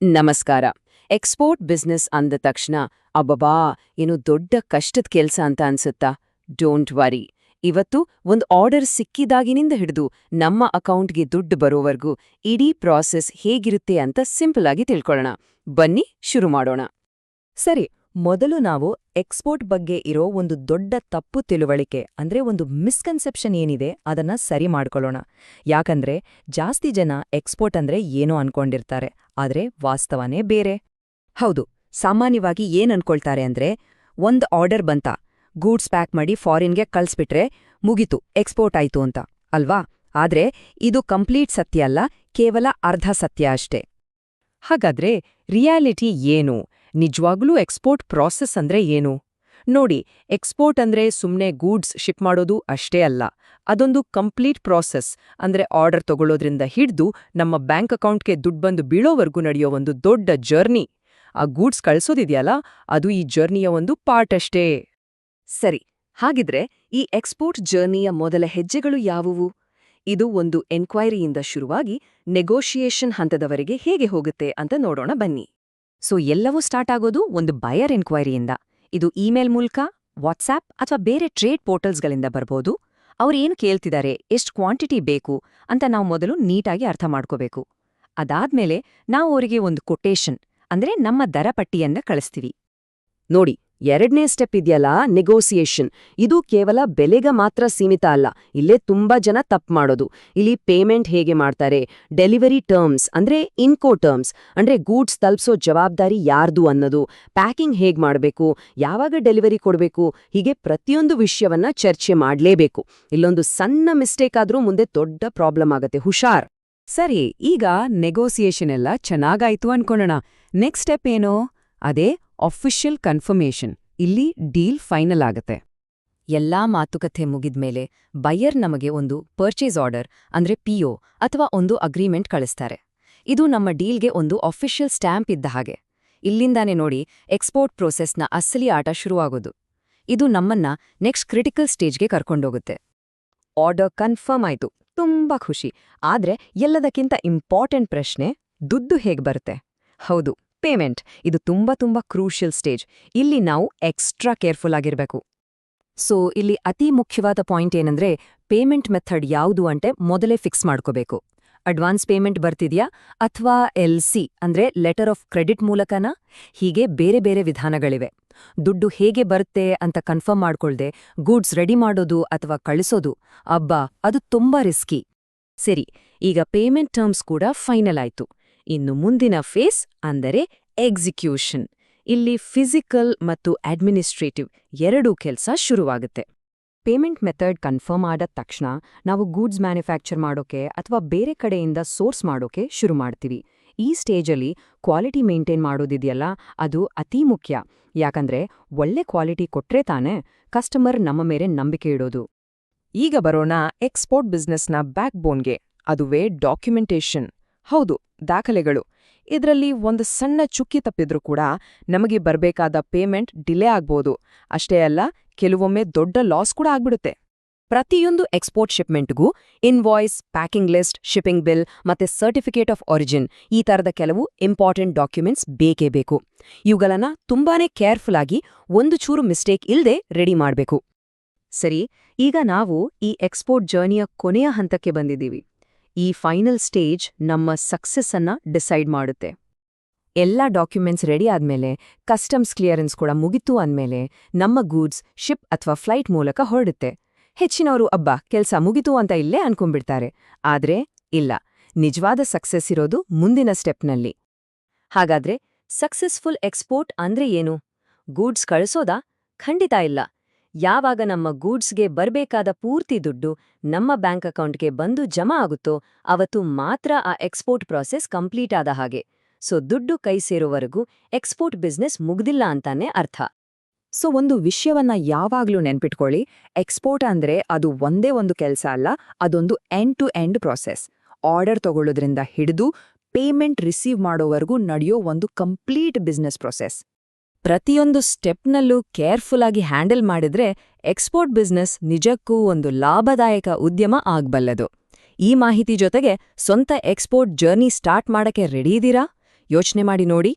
ನಮಸ್ಕಾರ. Export business ಅಂದ ತಕ್ಷಣ ಅಬ್ಬಬಾ ಏನು ದೊಡ್ಡ ಕಷ್ಟದ ಕೆಲ್ಸ ಅಂತ ಅನ್ಸುತ್ತಾ? Don't worry. ಇವತ್ತು ಒಂದು ಆರ್ಡರ್ ಸಿಕ್ಕಿದಾಗಿನಿಂದ ಹಿಡಿದು ನಮ್ಮ ಅಕೌಂಟ್ಗೆ ದುಡ್ಡು ಬರೋವರೆಗೂ ಇಡೀ ಪ್ರಾಸೆಸ್ ಹೇಗಿರುತ್ತೆ ಅಂತ ಸಿಂಪಲ್ ಆಗಿ ತಿಳ್ಕೊಳ್ಳೋಣ. ಬನ್ನಿ ಶುರು ಮಾಡೋಣ. ಸರಿ, ಮೊದಲು ನಾವು ಎಕ್ಸ್ಪೋರ್ಟ್ ಬಗ್ಗೆ ಇರೋ ಒಂದು ದೊಡ್ಡ ತಪ್ಪು ತಿಳುವಳಿಕೆ ಅಂದ್ರೆ ಒಂದು ಮಿಸ್ಕನ್ಸೆಪ್ಷನ್ ಏನಿದೆ ಅದನ್ನ ಸರಿ ಮಾಡ್ಕೊಳ್ಳೋಣ. ಯಾಕಂದ್ರೆ ಜಾಸ್ತಿ ಜನ ಎಕ್ಸ್ಪೋರ್ಟ್ ಅಂದ್ರೆ ಏನೋ ಅನ್ಕೊಂಡಿರ್ತಾರೆ, ಆದ್ರೆ ವಾಸ್ತವನೇ ಬೇರೆ. ಹೌದು, ಸಾಮಾನ್ಯವಾಗಿ ಏನ್ ಅನ್ಕೊಳ್ತಾರೆ ಅಂದ್ರೆ ಒಂದ್ ಆರ್ಡರ್ ಬಂತ, ಗೂಡ್ಸ್ ಪ್ಯಾಕ್ ಮಾಡಿ ಫಾರಿನ್ಗೆ ಕಳ್ಸ್ಬಿಟ್ರೆ ಮುಗೀತು, ಎಕ್ಸ್ಪೋರ್ಟ್ ಆಯ್ತು ಅಂತ, ಅಲ್ವಾ? ಆದ್ರೆ ಇದು ಕಂಪ್ಲೀಟ್ ಸತ್ಯ ಅಲ್ಲ, ಕೇವಲ ಅರ್ಧ ಸತ್ಯ ಅಷ್ಟೇ. ಹಾಗಾದ್ರೆ ರಿಯಾಲಿಟಿ ಏನು? ನಿಜವಾಗ್ಲೂ ಎಕ್ಸ್ಪೋರ್ಟ್ ಪ್ರಾಸೆಸ್ ಅಂದ್ರೆ ಏನು? ನೋಡಿ, ಎಕ್ಸ್ಪೋರ್ಟ್ ಅಂದ್ರೆ ಸುಮ್ನೆ ಗೂಡ್ಸ್ ಶಿಪ್ ಮಾಡೋದು ಅಷ್ಟೇ ಅಲ್ಲ. ಅದೊಂದು ಕಂಪ್ಲೀಟ್ ಪ್ರಾಸೆಸ್. ಅಂದ್ರೆ ಆರ್ಡರ್ ತಗೊಳ್ಳೋದ್ರಿಂದ ಹಿಡ್ದು ನಮ್ಮ ಬ್ಯಾಂಕ್ ಅಕೌಂಟ್ಗೆ ದುಡ್ಡು ಬಂದು ಬೀಳೋವರೆಗೂ ನಡೆಯೋ ಒಂದು ದೊಡ್ಡ ಜರ್ನಿ. ಆ ಗೂಡ್ಸ್ ಕಳ್ಸೋದಿದೆಯಲ್ಲ, ಅದು ಈ ಜರ್ನಿಯ ಒಂದು ಪಾರ್ಟ್ ಅಷ್ಟೇ. ಸರಿ, ಹಾಗಿದ್ರೆ ಈ ಎಕ್ಸ್ಪೋರ್ಟ್ ಜರ್ನಿಯ ಮೊದಲ ಹೆಜ್ಜೆಗಳು ಯಾವುವು? ಇದು ಒಂದು ಎನ್ಕ್ವೈರಿಯಿಂದ ಶುರುವಾಗಿ ನೆಗೋಷಿಯೇಷನ್ ಹಂತದವರೆಗೆ ಹೇಗೆ ಹೋಗುತ್ತೆ ಅಂತ ನೋಡೋಣ ಬನ್ನಿ. ಎಲ್ಲವೂ ಸ್ಟಾರ್ಟ್ ಆಗೋದು ಒಂದು ಬಯರ್ ಎನ್ಕ್ವೈರಿಯಿಂದ. ಇದು ಇಮೇಲ್ ಮೂಲಕ, ವಾಟ್ಸ್ಆಪ್ ಅಥವಾ ಬೇರೆ ಟ್ರೇಡ್ ಪೋರ್ಟಲ್ಸ್ಗಳಿಂದ ಬರ್ಬೋದು. ಅವ್ರೇನು ಕೇಳ್ತಿದ್ದಾರೆ, ಎಷ್ಟು ಕ್ವಾಂಟಿಟಿ ಬೇಕು ಅಂತ ನಾವು ಮೊದಲು ನೀಟಾಗಿ ಅರ್ಥ ಮಾಡ್ಕೋಬೇಕು. ಅದಾದ್ಮೇಲೆ ನಾವು ಅವರಿಗೆ ಒಂದು ಕೊಟೇಶನ್ ಅಂದ್ರೆ ನಮ್ಮ ದರ ಪಟ್ಟಿಯನ್ನ ಕಳಿಸ್ತೀವಿ. ನೋಡಿ, ಎರಡನೇ ಸ್ಟೆಪ್ ಇದೆಯಲ್ಲ, ನೆಗೋಸಿಯೇಷನ್. ಇದು ಕೇವಲ ಬೆಲೆಗೆ ಮಾತ್ರ ಸೀಮಿತ ಅಲ್ಲ. ಇಲ್ಲೇ ತುಂಬಾ ಜನ ತಪ್ಪು ಮಾಡೋದು. ಇಲ್ಲಿ ಪೇಮೆಂಟ್ ಹೇಗೆ ಮಾಡ್ತಾರೆ, ಡೆಲಿವರಿ ಟರ್ಮ್ಸ್ ಅಂದ್ರೆ ಇನ್ಕೋ ಟರ್ಮ್ಸ್ ಅಂದ್ರೆ ಗೂಡ್ಸ್ ತಲುಪಿಸೋ ಜವಾಬ್ದಾರಿ ಯಾರ್ದು ಅನ್ನೋದು, ಪ್ಯಾಕಿಂಗ್ ಹೇಗ್ ಮಾಡಬೇಕು, ಯಾವಾಗ ಡೆಲಿವರಿ ಕೊಡಬೇಕು, ಹೀಗೆ ಪ್ರತಿಯೊಂದು ವಿಷಯವನ್ನ ಚರ್ಚೆ ಮಾಡಲೇಬೇಕು. ಇಲ್ಲೊಂದು ಸಣ್ಣ ಮಿಸ್ಟೇಕ್ ಆದ್ರೂ ಮುಂದೆ ದೊಡ್ಡ ಪ್ರಾಬ್ಲಮ್ ಆಗತ್ತೆ, ಹುಷಾರ್. ಸರಿ, ಈಗ ನೆಗೋಸಿಯೇಷನ್ ಎಲ್ಲ ಚೆನ್ನಾಗಾಯ್ತು ಅನ್ಕೊಳ್ಳೋಣ. ನೆಕ್ಸ್ಟ್ ಸ್ಟೆಪ್ ಏನೋ? ಅದೇ ಅಫಿಷಿಯಲ್ ಕನ್ಫರ್ಮೇಷನ್. ಇಲ್ಲಿ ಡೀಲ್ ಫೈನಲ್ ಆಗತ್ತೆ. ಎಲ್ಲಾ ಮಾತುಕತೆ ಮುಗಿದ್ಮೇಲೆ ಬಯ್ಯರ್ ನಮಗೆ ಒಂದು ಪರ್ಚೇಸ್ ಆರ್ಡರ್ ಅಂದ್ರೆ ಪಿಒ ಅಥವಾ ಒಂದು ಅಗ್ರಿಮೆಂಟ್ ಕಳಿಸ್ತಾರೆ. ಇದು ನಮ್ಮ ಡೀಲ್ಗೆ ಒಂದು ಅಫಿಷಿಯಲ್ ಸ್ಟ್ಯಾಂಪ್ ಇದ್ದ ಹಾಗೆ. ಇಲ್ಲಿಂದಾನೆ ನೋಡಿ ಎಕ್ಸ್ಪೋರ್ಟ್ ಪ್ರೋಸೆಸ್ನ ಅಸಲಿ ಆಟ ಶುರುವಾಗೋದು. ಇದು ನಮ್ಮನ್ನ ನೆಕ್ಸ್ಟ್ ಕ್ರಿಟಿಕಲ್ ಸ್ಟೇಜ್ಗೆ ಕರ್ಕೊಂಡೋಗುತ್ತೆ. ಆರ್ಡರ್ ಕನ್ಫರ್ಮ್ ಆಯ್ತು, ತುಂಬಾ ಖುಷಿ. ಆದ್ರೆ ಎಲ್ಲದಕ್ಕಿಂತ ಇಂಪಾರ್ಟೆಂಟ್ ಪ್ರಶ್ನೆ, ದುಡ್ಡು ಹೇಗ್ ಬರುತ್ತೆ? ಹೌದು, ಪೇಮೆಂಟ್. ಇದು ತುಂಬಾ ಕ್ರೂಷಿಯಲ್ ಸ್ಟೇಜ್. ಇಲ್ಲಿ ನಾವು ಎಕ್ಸ್ಟ್ರಾ ಕೇರ್ಫುಲ್ ಆಗಿರ್ಬೇಕು. ಇಲ್ಲಿ ಅತಿ ಮುಖ್ಯವಾದ ಪಾಯಿಂಟ್ ಏನಂದ್ರೆ ಪೇಮೆಂಟ್ ಮೆಥಡ್ ಯಾವುದು ಅಂತೆ ಮೊದಲೇ ಫಿಕ್ಸ್ ಮಾಡ್ಕೋಬೇಕು. ಅಡ್ವಾನ್ಸ್ ಪೇಮೆಂಟ್ ಬರ್ತಿದ್ಯಾ ಅಥವಾ LC ಅಂದ್ರೆ ಲೆಟರ್ ಆಫ್ ಕ್ರೆಡಿಟ್ ಮೂಲಕನಾ? ಹೀಗೆ ಬೇರೆ ಬೇರೆ ವಿಧಾನಗಳಿವೆ. ದುಡ್ಡು ಹೇಗೆ ಬರುತ್ತೆ ಅಂತ ಕನ್ಫರ್ಮ್ ಮಾಡ್ಕೊಳ್ದೆ ಗೂಡ್ಸ್ ರೆಡಿ ಮಾಡೋದು ಅಥವಾ ಕಳಿಸೋದು, ಅಬ್ಬಾ, ಅದು ತುಂಬಾ ರಿಸ್ಕಿ. ಸರಿ, ಈಗ ಪೇಮೆಂಟ್ ಟರ್ಮ್ಸ್ ಕೂಡ ಫೈನಲ್ ಆಯ್ತು. ಇನ್ನು ಮುಂದಿನ ಫೇಸ್ ಅಂದರೆ ಎಕ್ಸಿಕ್ಯೂಷನ್. ಇಲ್ಲಿ ಫಿಸಿಕಲ್ ಮತ್ತು ಅಡ್ಮಿನಿಸ್ಟ್ರೇಟಿವ್ ಎರಡೂ ಕೆಲಸ ಶುರುವಾಗುತ್ತೆ. ಪೇಮೆಂಟ್ ಮೆಥಡ್ ಕನ್ಫರ್ಮ್ ಆದ ತಕ್ಷಣ ನಾವು ಗೂಡ್ಸ್ ಮ್ಯಾನುಫ್ಯಾಕ್ಚರ್ ಮಾಡೋಕೆ ಅಥವಾ ಬೇರೆ ಕಡೆಯಿಂದ ಸೋರ್ಸ್ ಮಾಡೋಕೆ ಶುರು ಮಾಡ್ತೀವಿ. ಈ ಸ್ಟೇಜಲ್ಲಿ ಕ್ವಾಲಿಟಿ ಮೇಂಟೈನ್ ಮಾಡೋದಿದೆಯಲ್ಲ, ಅದು ಅತೀ ಮುಖ್ಯ. ಯಾಕಂದ್ರೆ ಒಳ್ಳೆ ಕ್ವಾಲಿಟಿ ಕೊಟ್ರೆ ತಾನೇ ಕಸ್ಟಮರ್ ನಮ್ಮ ಮೇಲೆ ನಂಬಿಕೆ ಇಡೋದು. ಈಗ ಬರೋಣ ಎಕ್ಸ್ಪೋರ್ಟ್ ಬಿಸ್ನೆಸ್ನ ಬ್ಯಾಕ್ ಬೋನ್ಗೆ, ಅದುವೇ ಡಾಕ್ಯುಮೆಂಟೇಷನ್. ಹೌದು, ದಾಖಲೆಗಳು. ಇದರಲ್ಲಿ ಒಂದು ಸಣ್ಣ ಚುಕ್ಕಿ ತಪ್ಪಿದ್ರೂ ಕೂಡ ನಮಗೆ ಬರಬೇಕಾದ ಪೇಮೆಂಟ್ ಡಿಲೇ ಆಗ್ಬೋದು. ಅಷ್ಟೇ ಅಲ್ಲ, ಕೆಲವೊಮ್ಮೆ ದೊಡ್ಡ ಲಾಸ್ ಕೂಡ ಆಗ್ಬಿಡುತ್ತೆ. ಪ್ರತಿಯೊಂದು ಎಕ್ಸ್ಪೋರ್ಟ್ ಶಿಪ್ಮೆಂಟ್ಗೂ invoice, packing list, shipping bill ಮತ್ತೆ ಸರ್ಟಿಫಿಕೇಟ್ ಆಫ್ ಒರಿಜಿನ್ ಈ ತರದ ಕೆಲವು ಇಂಪಾರ್ಟೆಂಟ್ ಡಾಕ್ಯುಮೆಂಟ್ಸ್ ಬೇಕೇ ಬೇಕು. ಇವುಗಳನ್ನ ತುಂಬಾನೇ ಕೇರ್ಫುಲ್ ಆಗಿ ಒಂದು ಚೂರು ಮಿಸ್ಟೇಕ್ ಇಲ್ದೆ ರೆಡಿ ಮಾಡ್ಬೇಕು. ಸರಿ, ಈಗ ನಾವು ಈ ಎಕ್ಸ್ಪೋರ್ಟ್ ಜರ್ನಿಯ ಕೊನೆಯ ಹಂತಕ್ಕೆ ಬಂದಿದ್ದೀವಿ. ಈ ಫೈನಲ್ ಸ್ಟೇಜ್ ನಮ್ಮ ಸಕ್ಸಸ್ ಅನ್ನ ಡಿಸೈಡ್ ಮಾಡುತ್ತೆ. ಎಲ್ಲ ಡಾಕ್ಯುಮೆಂಟ್ಸ್ ರೆಡಿ ಆದ್ಮೇಲೆ, ಕಸ್ಟಮ್ಸ್ ಕ್ಲಿಯರೆನ್ಸ್ ಕೂಡ ಮುಗಿತು ಅಂದ್ಮೇಲೆ ನಮ್ಮ ಗೂಡ್ಸ್ ಶಿಪ್ ಅಥವಾ ಫ್ಲೈಟ್ ಮೂಲಕ ಹೊರಡುತ್ತೆ. ಹೆಚ್ಚಿನವರು ಕೆಲ್ಸ ಮುಗಿತು ಅಂತ ಇಲ್ಲೇ ಅನ್ಕೊಂಡ್ಬಿಡ್ತಾರೆ. ಆದ್ರೆ ಇಲ್ಲ, ನಿಜವಾದ ಸಕ್ಸಸ್ ಇರೋದು ಮುಂದಿನ ಸ್ಟೆಪ್ನಲ್ಲಿ. ಹಾಗಾದ್ರೆ ಸಕ್ಸಸ್ಫುಲ್ ಎಕ್ಸ್ಪೋರ್ಟ್ ಅಂದ್ರೆ ಏನು? ಗೂಡ್ಸ್ ಕಳಿಸೋದಾ? ಖಂಡಿತ ಇಲ್ಲ. ಯಾವಾಗ ನಮ್ಮ ಗೂಡ್ಸ್ಗೆ ಬರ್ಬೇಕಾದ ಪೂರ್ತಿ ದುಡ್ಡು ನಮ್ಮ ಬ್ಯಾಂಕ್ ಅಕೌಂಟ್ಗೆ ಬಂದು ಜಮಾ ಆಗುತ್ತೋ ಅವತ್ತು ಮಾತ್ರ ಆ ಎಕ್ಸ್ಪೋರ್ಟ್ ಪ್ರಾಸೆಸ್ ಕಂಪ್ಲೀಟ್ ಆದ ಹಾಗೆ. ದುಡ್ಡು ಕೈ ಸೇರೋವರೆಗೂ ಎಕ್ಸ್ಪೋರ್ಟ್ ಬಿಸ್ನೆಸ್ ಮುಗ್ದಿಲ್ಲ ಅಂತಾನೆ ಅರ್ಥ. ಒಂದು ವಿಷಯವನ್ನ ಯಾವಾಗ್ಲೂ ನೆನ್ಪಿಟ್ಕೊಳ್ಳಿ, ಎಕ್ಸ್ಪೋರ್ಟ್ ಅಂದ್ರೆ ಅದು ಒಂದೇ ಒಂದು ಕೆಲಸ ಅಲ್ಲ, ಅದೊಂದು end to end process. Order ತಗೊಳ್ಳೋದ್ರಿಂದ ಹಿಡಿದು ಪೇಮೆಂಟ್ ರಿಸೀವ್ ಮಾಡೋವರೆಗೂ ನಡೆಯೋ ಒಂದು ಕಂಪ್ಲೀಟ್ ಬಿಸ್ನೆಸ್ ಪ್ರಾಸೆಸ್. ಪ್ರತಿಯೊಂದು ಸ್ಟೆಪ್ನಲ್ಲೂ ಕೇರ್ಫುಲ್ ಆಗಿ ಹ್ಯಾಂಡಲ್ ಮಾಡಿದ್ರೆ ಎಕ್ಸ್ಪೋರ್ಟ್ ಬಿಸ್ನೆಸ್ ನಿಜಕ್ಕೂ ಒಂದು ಲಾಭದಾಯಕ ಉದ್ಯಮ ಆಗ್ಬಲ್ಲದು. ಈ ಮಾಹಿತಿ ಜೊತೆಗೆ ಸ್ವಂತ ಎಕ್ಸ್ಪೋರ್ಟ್ ಜರ್ನಿ ಸ್ಟಾರ್ಟ್ ಮಾಡಕ್ಕೆ ರೆಡಿ ಇದೀರಾ? ಯೋಚ್ನೆ ಮಾಡಿ ನೋಡಿ.